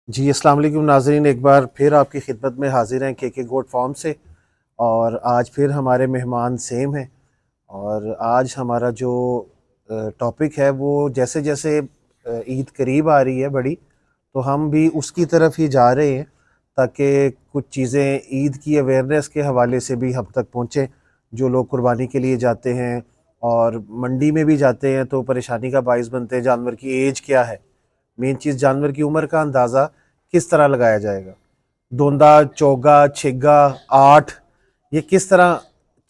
जी, अस्सलाम वालेकुम नाज़रीन, एक बार फिर आपकी खिदमत में हाज़िर हैं के गोट फार्म से। और आज फिर हमारे मेहमान सेम हैं। और आज हमारा जो टॉपिक है वो जैसे जैसे ईद करीब आ रही है बड़ी, तो हम भी उसकी तरफ ही जा रहे हैं ताकि कुछ चीज़ें ईद की अवेयरनेस के हवाले से भी हम तक पहुँचें। जो लोग कुर्बानी के लिए जाते हैं और मंडी में भी जाते हैं तो परेशानी का बाइस बनते हैं। जानवर की एज क्या है, मेन चीज़ जानवर की उम्र का अंदाज़ा किस तरह लगाया जाएगा, दोंदा, चोगा, छिग्गा, आठ, ये किस तरह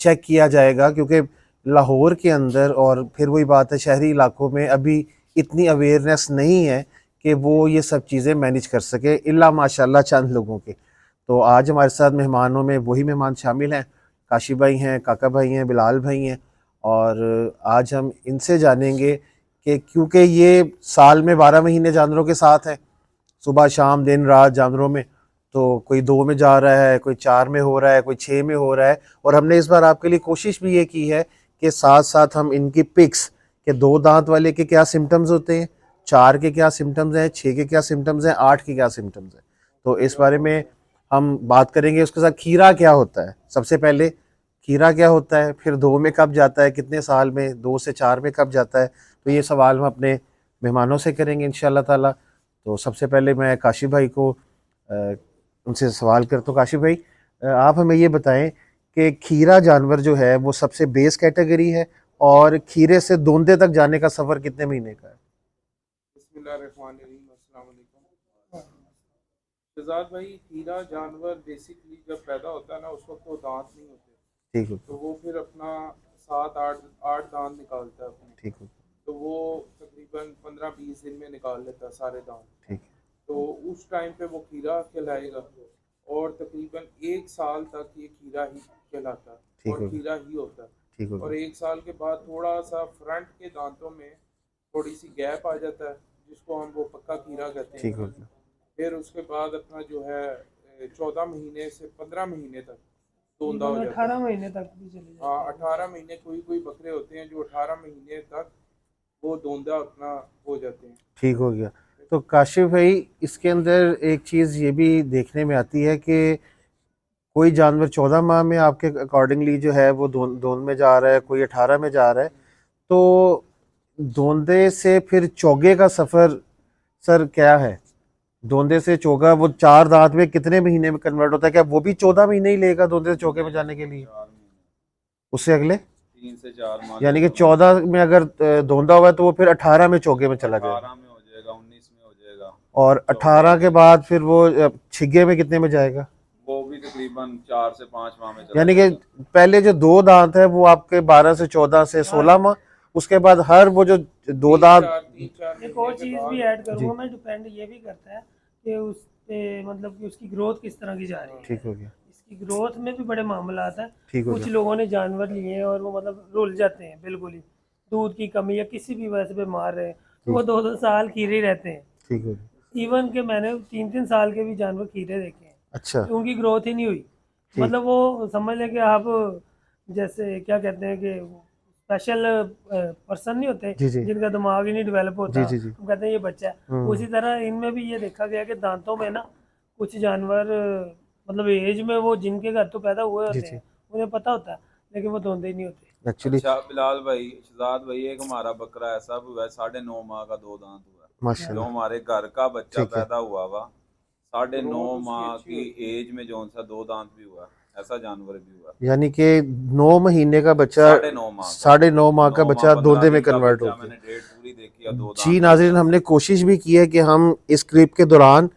चेक किया जाएगा, क्योंकि लाहौर के अंदर और फिर वही बात है शहरी इलाकों में अभी इतनी अवेयरनेस नहीं है कि वो ये सब चीज़ें मैनेज कर सके, इल्ला माशाल्लाह चंद लोगों के। तो आज हमारे साथ मेहमानों में वही मेहमान शामिल हैं, काशी भाई हैं, काका भाई हैं, बिलाल भाई हैं। और आज हम इनसे जानेंगे कि क्योंकि ये साल में 12 महीने जानवरों के साथ हैं, सुबह शाम दिन रात जानवरों में, तो कोई 2 में जा रहा है, कोई 4 में हो रहा है, कोई 6 में हो रहा है। और हमने इस बार आपके लिए कोशिश भी ये की है कि साथ साथ हम इनकी पिक्स के 2 दांत वाले के क्या सिम्टम्स होते हैं, 4 के क्या सिम्टम्स हैं, 6 के क्या सिम्टम्स हैं, 8 के क्या सिम्टम्स हैं, तो इस बारे में हम बात करेंगे। उसके साथ खीरा क्या होता है, सबसे पहले खीरा क्या होता है, फिर 2 में कब जाता है, कितने साल में, 2 से 4 में कब जाता है, तो ये सवाल हम अपने मेहमानों से करेंगे इंशाल्लाह ताला। तो सबसे पहले मैं काशी भाई को उनसे सवाल करता हूँ। काशी भाई, आप हमें ये बताएं कि खीरा जानवर जो है वो सबसे बेस कैटेगरी है, और खीरे से दोंदे तक जाने का सफ़र कितने महीने का है? बिस्मिल्लाहिर्रहमानिर्रहीम, अस्सलाम वालेकुम। शहजाद भाई, हीरा जानवर बेसिकली जब पैदा होता है ना, उस वक्त वो दांत नहीं होते। ठीक हो तो वो फिर अपना सात आठ आठ दांत निकालता है अपने। ठीक हो तो वो तकरीबन 15-20 दिन में निकाल लेता है सारे दांत। ठीक तो उस टाइम पे वो खीरा कहलाएगा। और तकरीबन 1 साल तक ये खीरा ही कहलाता है ठीक और हो खीरा ही होता है। ठीक हो और 1 साल के बाद थोड़ा सा फ्रंट के दांतों में थोड़ी सी गैप आ जाता है, जिसको हम वो पक्का खीरा कहते हैं। ठीक हो फिर उसके बाद अपना जो है 14 महीने से 15 महीने तक धुंधा तकरीबन हो जाता है। 18 महीने तक भी चले हाँ, जाते हैं। 18 महीने, कोई कोई बकरे होते हैं जो 18 महीने तक वो धुंधा अपना हो जाते हैं। ठीक हो गया। तो काशिफ भाई, इसके अंदर एक चीज़ ये भी देखने में आती है कि कोई जानवर 14 माह में आपके अकॉर्डिंगली जो है वो दोन में जा रहा है, कोई 18 में जा रहा है, तो दोंदे से फिर चोगे का सफ़र सर क्या है? दोंदे से चोगा वो 4 दांत में कितने महीने में कन्वर्ट होता है? क्या वो भी 14 महीने ही लेगा दोंदे से चोगे में जाने के लिए? 4 महीने, उससे अगले 3 से 4 माह यानी कि लेगा। 14 में अगर दोंदा हुआ है तो वो फिर 18 में चोगे में चला जाएगा, 18 में हो जाएगा, 19 में हो जाएगा, और 18 14 के में। बाद फिर वो छिगे में कितने में जाएगा? वो भी तकरीबन 4 से 5 माह में चला यानी कि जाएगा। पहले जो 2 दांत है वो आपके 12 से 14 से हाँ, 16 माह, उसके बाद हर वो जो 2 दांत। 3-4 एक महीने और के चीज़ भी बाद। ऐड जी, करूंगा मैं, डिपेंड ये भी करता है कि उस पे मतलब कि उसकी ग्रोथ किस तरह की जा रही है। ठीक हो गया। इसकी ग्रोथ में भी बड़े मामला आता है। ठीक हो कुछ गया। लोगों ने जानवर लिए हैं और वो मतलब रुल जाते हैं बिल्कुल ही, दूध की कमी या किसी भी वजह से बीमार रहे तो ठीक। वो 2-2 साल खीरे रहते हैं। ठीक हो गया। इवन के मैंने 3-3 साल के भी जानवर खीरे देखे हैं अच्छा। कि उनकी ग्रोथ ही नहीं हुई। ठीक। मतलब वो समझ लें कि आप जैसे क्या कहते हैं कि स्पेशल पर्सन नहीं होते जी जी जिनका दिमाग ही नहीं डेवलप होता, जी जी जी। हम कहते हैं ये बच्चा है। उसी तरह इनमें भी ये देखा गया कि दांतों में ना कुछ जानवर मतलब एज में वो जिनके घर तो पैदा हुए जी होते जी। हैं उन्हें पता होता है, लेकिन वो धोंदे ही नहीं होते। एक्चुअली अच्छा बिलाल भाई, शहजाद भाई, एक हमारा बकरा ऐसा भी हुआ है, 9.5 माह का 2 दांत हुआ है। जो माशाल्लाह। हमारे घर का बच्चा ठीक है। पैदा हुआ हुआ, 9.5 माह अच्छी की हुई है। एज में जो सा 2 दांत भी हुआ, ऐसा जानवर भी हुआ। यानी कि 9 महीने का बच्चा, 9.5 माह का, 9.5 माह का 9 माह बच्चा पंद्रह दोंदे में दिन का कन्वर्ट हो बच्चा, गया। मैंने डेट पूरी देखी है, दो जी दांत हो नाज़रीन, गया। हमने कोशिश भी की है कि हम इस क्लिप के दौरान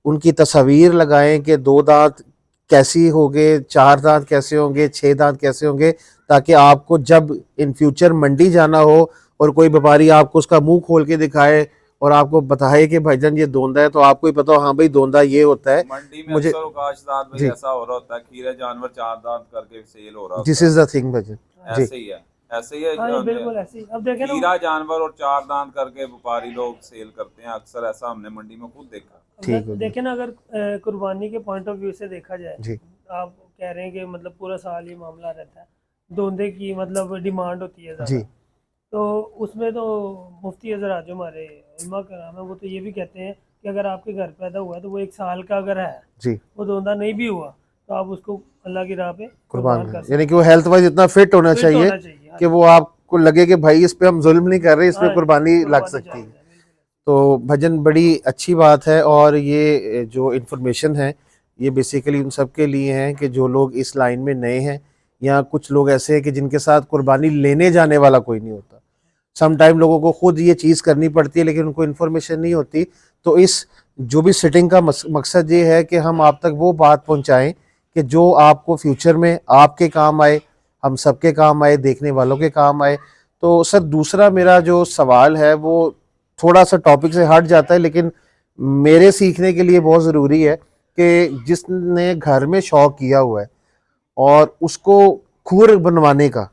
उनकी तस्वीर लगाएं कि 2 दांत कैसी होंगे, 4 दांत कैसे होंगे, 6 दांत कैसे होंगे, ताकि आपको जब इन फ्यूचर मंडी जाना हो और कोई व्यापारी आपको उसका मुंह खोल के दिखाए और आपको बताए कि भाईजान ये दोंदा है, तो आपको ही पता हो हाँ भाई दोंदा ये होता है। मंडी में मुझे अक्सर औकाशदार भाई जी, ऐसा हो रहा होता है, खीरे जानवर 4 दांत करके सेल हो रहा दिस होता इज द थिंग भाईजान। है। हाँ, जी। ऐसे ही है, ऐसे ही है हाँ ये बिल्कुल ऐसे ही। अब देखें ना, खीरा जानवर और 4 दांत करके व्यापारी लोग सेल करते हैं अक्सर, ऐसा हमने मंडी में खुद देखा। ठीक हो गया। देखें ना, अगर कुर्बानी के पॉइंट ऑफ व्यू से देखा जाए, जी आप कह रहे हैं कि मतलब पूरा साल ये मामला रहता है, धोंदे की मतलब डिमांड होती है ज़्यादा। जी तो उसमें तो मुफ्ती हजरात जो हमारे उलमा कराम है वो तो ये भी कहते हैं कि अगर आपके घर पैदा हुआ है तो वो 1 साल का अगर है, जी, वो दोंदा नहीं भी हुआ तो आप उसको अल्लाह की राह पे कुर्बान कुर्बान कर करें, यानी सकते कि वो हेल्थ वाइज इतना फिट होना हैं। फिट चाहिए होना चाहिए। हाँ कि जी, वो आपको लगे कि भाई इस पे हम जुल्म नहीं कर रहे, इस पे हाँ जी, कुर्बानी लग कुर्बानी सकती जायज़ है। है, बिल्कुल। तो भजन बड़ी अच्छी बात है, और ये जो इन्फॉर्मेशन है ये बेसिकली उन सब के लिए है कि जो लोग इस लाइन में नए हैं, या कुछ लोग ऐसे हैं कि जिनके साथ कुर्बानी लेने जाने वाला कोई नहीं होता। सम टाइम लोगों को खुद ये चीज़ करनी पड़ती है लेकिन उनको इन्फॉर्मेशन नहीं होती। तो इस जो भी सिटिंग का मकसद ये है कि हम आप तक वो बात पहुंचाएं कि जो आपको फ्यूचर में आपके काम आए, हम सबके काम आए, देखने वालों के काम आए। तो सर दूसरा मेरा जो सवाल है वो थोड़ा सा टॉपिक से हट जाता है, लेकिन मेरे सीखने के लिए बहुत ज़रूरी है कि जिसने घर में शौक किया हुआ है और उसको खुर बनवाने का,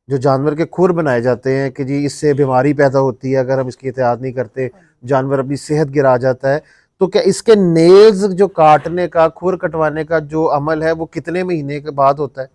जो जानवर के खुर बनाए जाते हैं कि जी इससे बीमारी पैदा होती है अगर हम इसकी एहतियात नहीं करते, जानवर अपनी सेहत गिरा जाता है, तो क्या इसके नेल्स जो काटने का, खुर कटवाने का जो अमल है वो कितने महीने के बाद होता है,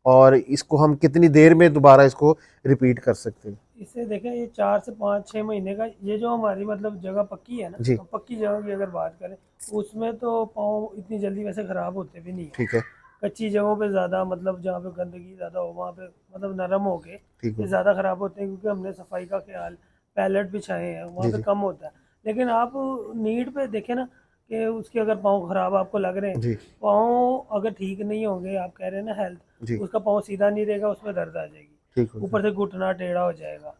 और इसको हम कितनी देर में दोबारा इसको रिपीट कर सकते हैं? इससे देखें ये 4 से 5-6 महीने का, ये जो हमारी मतलब जगह पक्की है ना, जी, तो पक्की जगह की अगर बात करें उसमें तो पाँव इतनी जल्दी वैसे ख़राब होते भी नहीं है। ठीक है, कच्ची जगहों पे ज़्यादा, मतलब जहाँ पे गंदगी ज़्यादा हो वहाँ पे मतलब नरम हो के ठीक ये है, ज़्यादा ख़राब होते हैं, क्योंकि हमने सफाई का ख्याल, पैलेट बिछाए हैं, वहाँ जी पे जी कम होता है। लेकिन आप नीड पे देखें ना कि उसके अगर पाँव ख़राब आपको लग रहे हैं, जी पाँव अगर ठीक नहीं होंगे, आप कह रहे हैं ना हेल्थ, जी, उसका पाँव सीधा नहीं रहेगा, उसमें दर्द आ जाएगी, ठीक हो गया, ऊपर से घुटना टेढ़ा हो जाएगा।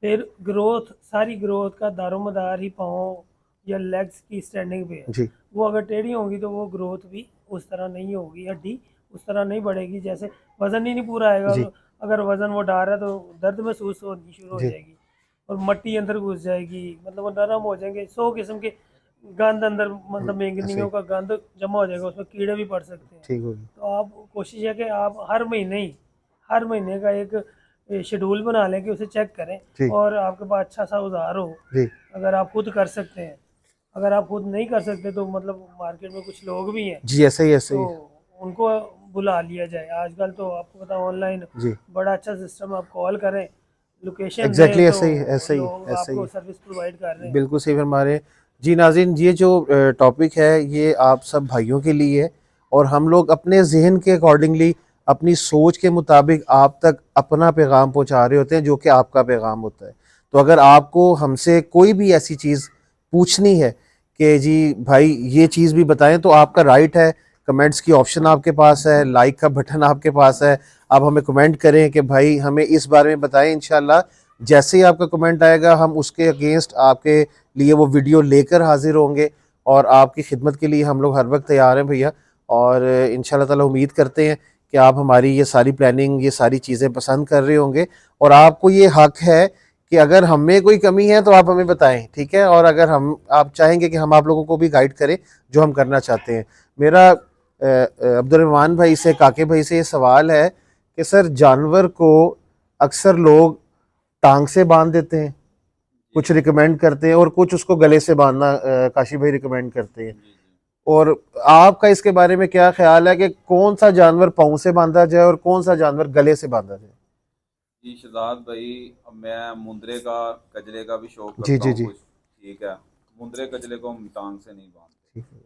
फिर ग्रोथ, सारी ग्रोथ का दारोमदार ही पाँव या लेग्स की स्टैंडिंग पे है। जी वो अगर टेढ़ी होंगी तो वो ग्रोथ भी उस तरह नहीं होगी, हड्डी उस तरह नहीं बढ़ेगी, जैसे वज़न ही नहीं पूरा आएगा। जी तो अगर वज़न वो डाल रहा है तो दर्द महसूस होनी शुरू हो जी, जाएगी, और मट्टी अंदर घुस जाएगी, मतलब वो नरम हो जाएंगे, 100 किस्म के गंद अंदर, मतलब ऐसे ही, मेंगनियों का गंद जमा हो जाएगा, उसमें कीड़े भी पड़ सकते हैं। ठीक हो गया, तो आप कोशिश है कि आप हर महीने ही, हर महीने का एक शेड्यूल बना लें कि उसे चेक करें, जी और आपके पास अच्छा सा औजार हो, जी अगर आप खुद कर सकते हैं। अगर आप खुद नहीं कर सकते तो मतलब मार्केट में कुछ लोग भी हैं, जी, ऐसे ही ऐसे तो ही, उनको बुला लिया जाए। आजकल तो आपको पता ऑनलाइन जी बड़ा अच्छा सिस्टम, आप कॉल करें, लोकेशन दें, एग्जैक्टली तो ऐसे ही, ऐसे ही लोग ऐसे आपको ही, सर्विस प्रोवाइड कर रहे हैं। बिल्कुल सही फरमा रहे हैं। जी नाज़रीन, ये जो टॉपिक है ये आप सब भाइयों के लिए है, और हम लोग अपने जहन के अकॉर्डिंगली, अपनी सोच के मुताबिक आप तक अपना पैगाम पहुंचा रहे होते हैं जो कि आपका पैगाम होता है। तो अगर आपको हमसे कोई भी ऐसी चीज़ पूछनी है कि जी भाई ये चीज़ भी बताएं, तो आपका राइट है, कमेंट्स की ऑप्शन आपके पास है, लाइक का बटन आपके पास है, आप हमें कमेंट करें कि भाई हमें इस बारे में बताएं। इंशाल्लाह जैसे ही आपका कमेंट आएगा हम उसके अगेंस्ट आपके लिए वो वीडियो लेकर हाजिर होंगे, और आपकी खिदमत के लिए हम लोग हर वक्त तैयार हैं भैया। और इंशाल्लाह ताला उम्मीद करते हैं कि आप हमारी ये सारी प्लानिंग, ये सारी चीज़ें पसंद कर रहे होंगे, और आपको ये हक है कि अगर हम में कोई कमी है तो आप हमें बताएं, ठीक है, और अगर हम आप चाहेंगे कि हम आप लोगों को भी गाइड करें जो हम करना चाहते हैं। मेरा अब्दुर्रहमान भाई से, काके भाई से ये सवाल है कि सर जानवर को अक्सर लोग टांग से बांध देते हैं, जी कुछ रिकमेंड करते हैं, और कुछ उसको गले से बांधना काशी भाई रिकमेंड करते हैं। जी जी और आपका इसके बारे में क्या ख्याल है कि कौन सा जानवर पाँव से बांधा जाए और कौन सा जानवर गले से बांधा जाए? जी शहजाद भाई, अब मैं मुंदरे का, कजले का भी शौक जी करता जी हूँ जी, कुछ। ठीक है, मुंदरे कजले को हम टांग से नहीं बांधते। ठीक है,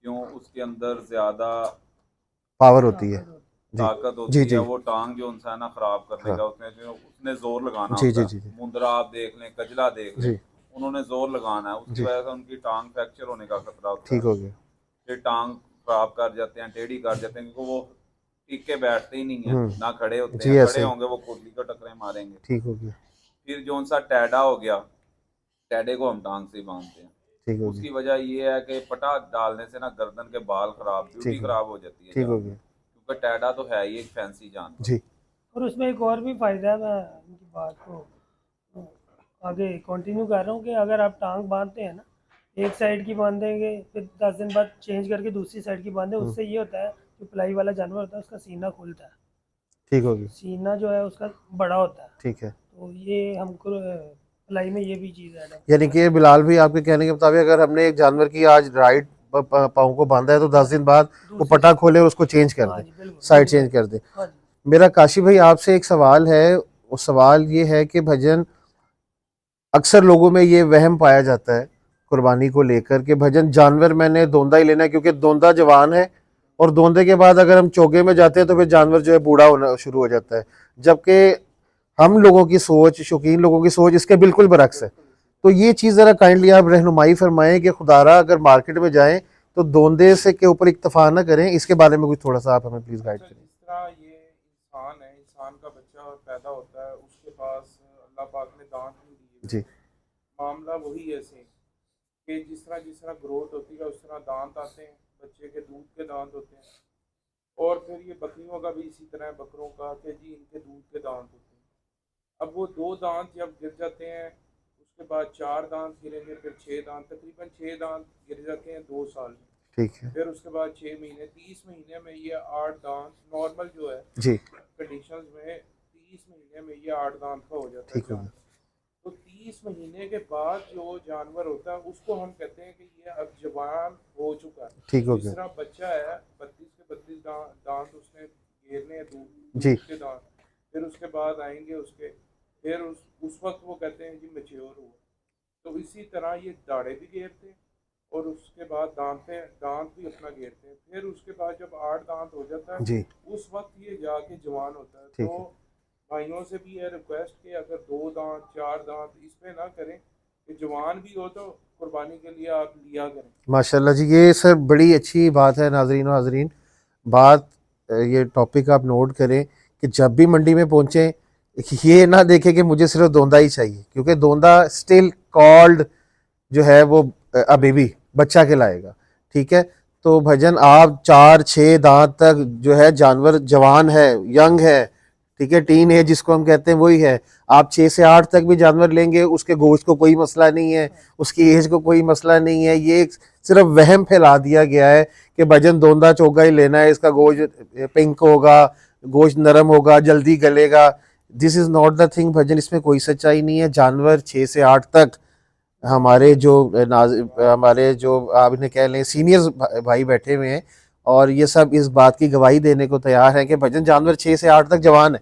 क्यों? उसके अंदर ज़्यादा पावर होती है, ताकत होती जी ताकत जी होती है। जी, वो टांग जो इंसान है खराब कर हाँ, देगा, उसमें जो उसने जोर लगाना जी होता जी है। जी जी मुंदरा आप देख लें, कजला देख लें, जी उन्होंने जोर लगाना है, उसकी जी, वजह से उनकी टांग फ्रैक्चर होने का खतरा होता ठीक है। हो गया, फिर टांग खराब कर जाते हैं, टेढ़ी कर जाते हैं, क्योंकि वो टिक के बैठते ही नहीं है, ना खड़े होते जी हैं। ऐसे खड़े ही, होंगे वो कुर्ली को टकरे मारेंगे। ठीक हो गया, फिर जो सा टैडा हो गया, टैडे को हम टांग से ही बांधते हैं। ठीक हो उसकी गया, वजह ये है कि पटा डालने से ना गर्दन के बाल खराब, ब्यूटी ठीक हो, खराब हो जाती है ठीक हो जानवर, गया, क्योंकि टैडा तो है ही एक फैंसी जानवर। जी है। और उसमें एक और भी फ़ायदा है, मैं इनकी बात को आगे कंटिन्यू कर रहा हूँ, कि अगर आप टांग बांधते हैं ना, एक साइड की बांधेंगे, फिर 10 दिन बाद चेंज करके दूसरी साइड की बांधे, उससे ये होता है जो प्लाई वाला जानवर होता है उसका सीना खुलता है, ठीक हो गया, सीना जो है उसका बड़ा होता है। ठीक है। तो ये हमको प्लाई में ये भी चीज़ ऐड यानी कि बिलाल भी आपके कहने के मुताबिक अगर हमने एक जानवर की आज राइट पाँव को बांधा है तो 10 दिन बाद वो दूसरी, पटा खोले और उसको चेंज कर हाँ दे, जी बिल्कुल साइड बिल्कुल, चेंज कर दे। हाँ जी। मेरा काशी भाई आपसे एक सवाल है, वो सवाल ये है कि भजन अक्सर लोगों में ये वहम पाया जाता है कुर्बानी को लेकर के भजन जानवर मैंने दोंदा ही लेना है, क्योंकि दोंदा जवान है और दोंदे के बाद अगर हम चोगे में जाते हैं तो फिर जानवर जो है बूढ़ा होना शुरू हो जाता है, जबकि हम लोगों की सोच, शौकीन लोगों की सोच इसके बिल्कुल बरक्स है। तो ये चीज़ ज़रा काइंडली आप रहनुमाई फरमाएं कि खुदारा अगर मार्केट में जाएं तो दोंदे से के ऊपर इक्तफा ना करें, इसके बारे में कुछ थोड़ा सा आप हमें प्लीज़ गाइड अच्छा, करें। जिस तरह ये इंसान है, इंसान का बच्चा पैदा होता है, उसके पास अल्लाह पाक ने दांत नहीं दिए। जी मामला वही है सेम कि जिस तरह ग्रोथ होती है उस तरह दांत आते हैं, बच्चे के दूध के दांत होते हैं। और फिर ये बकरियों का भी इसी तरह है, बकरों का कि जी इनके दूध के दांत होते हैं। अब वो 2 दांत जब गिर जाते हैं, उसके बाद 4 दांत गिरेंगे, फिर 6 दांत, तकरीबन 6 दांत गिर जाते हैं 2 साल में। ठीक है। फिर उसके बाद 6 महीने, 30 महीने में ये 8 दांत नॉर्मल जो है जी कंडीशंस में, 30 महीने में ये 8 दांत का हो जाता है ठीक हो गया। जानवर। तो 30 महीने के बाद जो जानवर होता है उसको हम कहते हैं कि ये अब जवान हो चुका है। ठीक हो जिस गया। तरह बच्चा है, 32 के 32 दांत उसने घेरने हैं, जी दूध के दांत। फिर उसके बाद आएंगे उसके, फिर उस वक्त वो कहते हैं जी मैच्योर हुआ। तो इसी तरह ये दाढ़े भी घेरते हैं और उसके बाद दांत भी अपना घेरते हैं। फिर उसके बाद जब 8 दांत हो जाता है, जी उस वक्त ये जाके जवान होता है। ठीक तो है। भाइयों से भी ये रिक्वेस्ट कि अगर 2 दांत 4 दांत इस पे ना करें, कि जवान भी हो तो कुर्बानी के लिए आप लिया करें। माशाल्लाह जी, ये सर बड़ी अच्छी बात है। नाजरीन और हाजरीन, बात ये टॉपिक आप नोट करें कि जब भी मंडी में पहुंचे ये ना देखें कि मुझे सिर्फ दोंदा ही चाहिए, क्योंकि दोंदा स्टिल कॉल्ड जो है वो अ बेबी, बच्चा कहलाएगा। ठीक है, तो भजन आप 4-6 दांत तक जो है जानवर जवान है, यंग है, ठीक है, टीन एज जिसको हम कहते हैं वही है। आप 6 से 8 तक भी जानवर लेंगे, उसके गोश्त को कोई मसला नहीं है, उसकी एज को कोई मसला नहीं है। ये सिर्फ वहम फैला दिया गया है कि भजन दोंदा चोगा ही लेना है, इसका गोश्त पिंक होगा, गोश्त नरम होगा, जल्दी गलेगा। This is not the thing bhajan, इसमें कोई सच्चाई नहीं है। जानवर 6 से 8 तक हमारे जो हमारे जो आप इन्हें कह लें सीनियर भाई बैठे हुए हैं और ये सब इस बात की गवाही देने को तैयार है कि भजन जानवर 6 से 8 तक जवान है।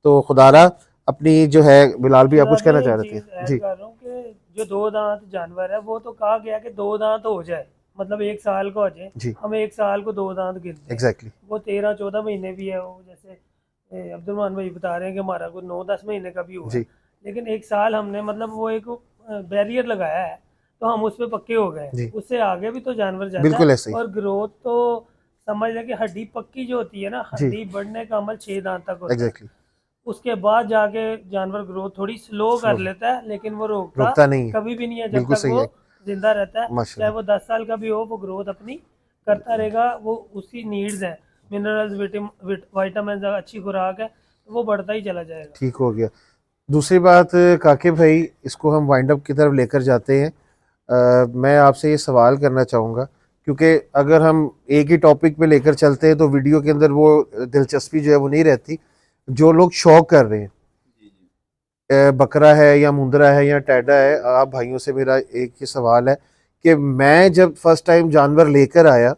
तो खुदारा अपनी जो है, बिलाल भी आप कुछ जनाब, मैं कहना चाह एक रहे थे? चीज़ ऐड जी कर रहा हूँ कि जो 2 दांत जानवर है वो तो कहा गया कि 2 दांत हो जाए, मतलब 1 साल का हो जाए। जी हम 1 साल को 2 दांत गिनते हैं। एग्जैक्टली। वो 13-14 महीने भी है, वो जैसे अब्दुलरहमान भाई बता रहे हैं कि हमारा को 9-10 महीने का भी हुआ है। जी लेकिन 1 साल हमने मतलब वो एक बैरियर लगाया है, तो हम उस पर पक्के हो गए। जी उससे आगे भी तो जानवर जाता बिल्कुल है। ऐसे ही। और ग्रोथ तो समझ लें कि हड्डी पक्की जो होती है ना, जी हड्डी बढ़ने का अमल 6 दांत तक होता है। एग्जैक्टली। उसके बाद जाके जानवर ग्रोथ थोड़ी स्लो कर लेता है, लेकिन वो रोकता रुकता नहीं है। कभी भी नहीं है जब बिल्कुल तक सही वो है। जिंदा रहता है। चाहे माशाल्लाह। वो 10 साल का भी हो, वो ग्रोथ अपनी करता रहेगा। वो उसकी नीड्स हैं, मिनरल्स, विटामिन, अच्छी खुराक है, तो वो बढ़ता ही चला जाएगा। ठीक हो गया। दूसरी बात काके भाई, इसको हम वाइंड अप की तरफ लेकर जाते हैं। मैं आपसे ये सवाल करना चाहूँगा, क्योंकि अगर हम एक ही टॉपिक पे लेकर चलते हैं तो वीडियो के अंदर वो दिलचस्पी जो है वो नहीं रहती। जो लोग शौक कर रहे हैं, बकरा है या मुंदरा है या टैडा है, आप भाइयों से मेरा एक ही सवाल है कि मैं जब फर्स्ट टाइम जानवर लेकर आया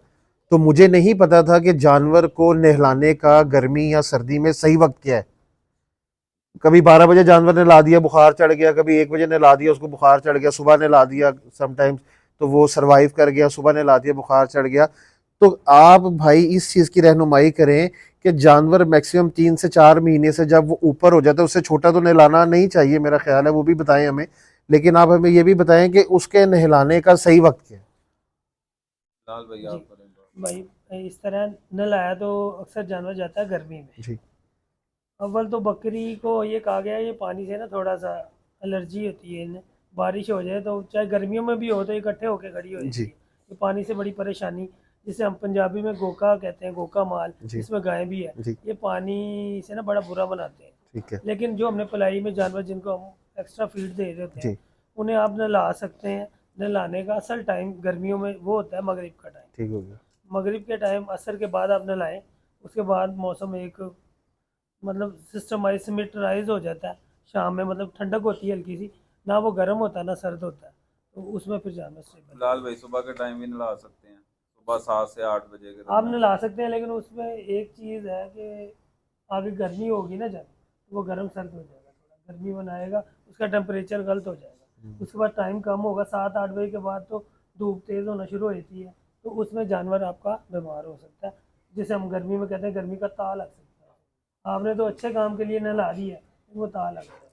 तो मुझे नहीं पता था कि जानवर को नहलाने का गर्मी या सर्दी में सही वक्त क्या है। कभी 12 बजे जानवर ने ला दिया, बुखार चढ़ गया, कभी 1 बजे ने ला दिया, उसको बुखार चढ़ गया, सुबह ने ला दिया समटाइम्स तो वो सरवाइव कर गया, सुबह ने ला दिया, बुखार चढ़ गया। तो आप भाई इस चीज़ की रहनुमाई करें कि जानवर मैक्सिमम 3 से 4 महीने से जब वो ऊपर हो जाता है, उससे छोटा तो नहलाना नहीं चाहिए मेरा ख्याल है, वो भी बताएं हमें। लेकिन आप हमें ये भी बताएं कि उसके नहलाने का सही वक्त क्या है। लाल भाई जी आप करें। भाई, इस तरह न लाया तो अक्सर जानवर जाता है गर्मी में। जी अव्वल तो बकरी को ये कहा गया है, ये पानी से ना थोड़ा सा एलर्जी होती है इन्हें। बारिश हो जाए तो चाहे गर्मियों में भी हो तो इकट्ठे होकर खड़ी हो जाती जी है। ये पानी से बड़ी परेशानी, जिसे हम पंजाबी में गोका कहते हैं, गोका माल, जी जिसमें गाय भी है। जी ये पानी से ना बड़ा बुरा बनाते हैं। ठीक है। लेकिन जो हमने पलाई में जानवर जिनको हम एक्स्ट्रा फीड दे रहे होते हैं, जी उन्हें आप नहला सकते हैं। नहलाने का असल टाइम गर्मियों में वो होता है मगरिब का टाइम। ठीक हो गया। मगरिब के टाइम असर के बाद आप नहलाएं। उसके बाद मौसम एक मतलब सिस्टम वाइज सिमेट्राइज हो जाता है। शाम में मतलब ठंडक होती है हल्की सी, ना वो गर्म होता है ना सर्द होता है, तो उसमें फिर जानवर स्टेबल। लाल भाई सुबह के टाइम भी नला सकते हैं, सुबह 7 से 8 बजे के आप दरमियान। नहला सकते हैं, लेकिन उसमें एक चीज़ है कि आगे गर्मी होगी ना जब, तो वो गर्म सर्द हो जाएगा, थोड़ा गर्मी बनाएगा, उसका टेम्परेचर गलत हो जाएगा। उसके बाद टाइम कम होगा, 7-8 बजे के बाद तो धूप तेज़ होना शुरू हो जाती है, तो उसमें जानवर आपका बीमार हो सकता है, जिसे हम गर्मी में कहते हैं गर्मी का ताव लग सकता है। आपने तो अच्छे काम के लिए नहला दी है, वो ताव लग सकता है।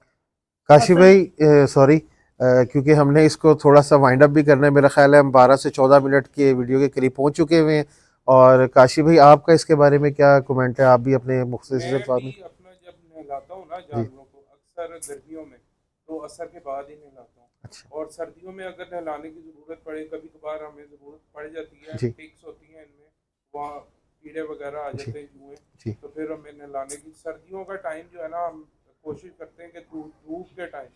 काशी असल- भाई सॉरी, क्योंकि हमने इसको थोड़ा सा वाइंड अप भी करना है, मेरा ख्याल है हम 12 से 14 मिनट के वीडियो के करीब पहुंच चुके हुए हैं। और काशी भाई आपका इसके बारे में क्या कमेंट है, आप भी अपने मुख्तसर मैं अल्फाज भी में। अपना जब नहलाता हूँ ना जी। जानवरों को, अक्सर गर्मियों में तो असर के बाद ही नहलाता हूँ। अच्छा। और सर्दियों में अगर नहलाने की ज़रूरत पड़े, कभी कभार हमें ज़रूरत पड़ जाती है, जी। टिक्स होती हैं इनमें, वहाँ कीड़े वगैरह आ जी। जाते हैं, जुएँ, जी। तो फिर हमें नहलाने की, सर्दियों का टाइम जो है ना, हम कोशिश करते हैं कि धूप के टाइम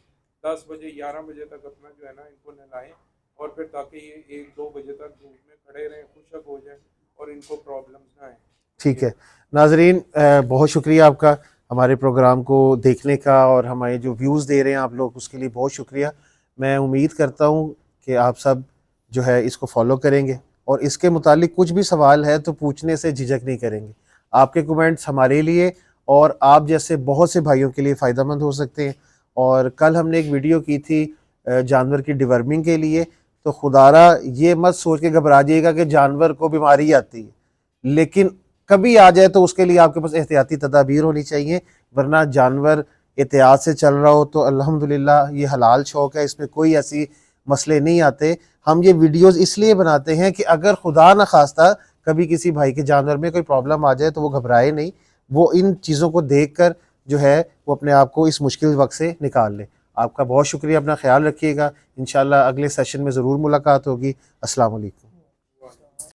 10 बजे 11 बजे तक अपना जो है ना इनको नहलाएं, और फिर ताकि ये 1-2 बजे तक धूप में खड़े रहें, खुशक हो जाएं और इनको प्रॉब्लम्स ना आए। ठीक है नाजरीन, बहुत शुक्रिया आपका हमारे प्रोग्राम को देखने का, और हमारे जो व्यूज़ दे रहे हैं आप लोग उसके लिए बहुत शुक्रिया। मैं उम्मीद करता हूँ कि आप सब जो है इसको फॉलो करेंगे, और इसके मुतालिक कुछ भी सवाल है तो पूछने से झिझक नहीं करेंगे। आपके कमेंट्स हमारे लिए और आप जैसे बहुत से भाइयों के लिए फ़ायदेमंद हो सकते हैं। और कल हमने एक वीडियो की थी जानवर की डिवर्मिंग के लिए, तो खुदारा ये मत सोच के घबरा जाइएगा कि जानवर को बीमारी आती है, लेकिन कभी आ जाए तो उसके लिए आपके पास एहतियाती तदाबीर होनी चाहिए, वरना जानवर एहतियात से चल रहा हो तो अल्हम्दुलिल्लाह ये हलाल शौक है, इसमें कोई ऐसी मसले नहीं आते। हम ये वीडियोस इसलिए बनाते हैं कि अगर खुदा न खास्ता कभी किसी भाई के जानवर में कोई प्रॉब्लम आ जाए तो वो घबराए नहीं, वो इन चीज़ों को देख कर जो है वो अपने आप को इस मुश्किल वक्त से निकाल ले। आपका बहुत शुक्रिया, अपना ख्याल रखिएगा, इंशाल्लाह अगले सेशन में ज़रूर मुलाकात होगी। अस्सलाम वालेकुम।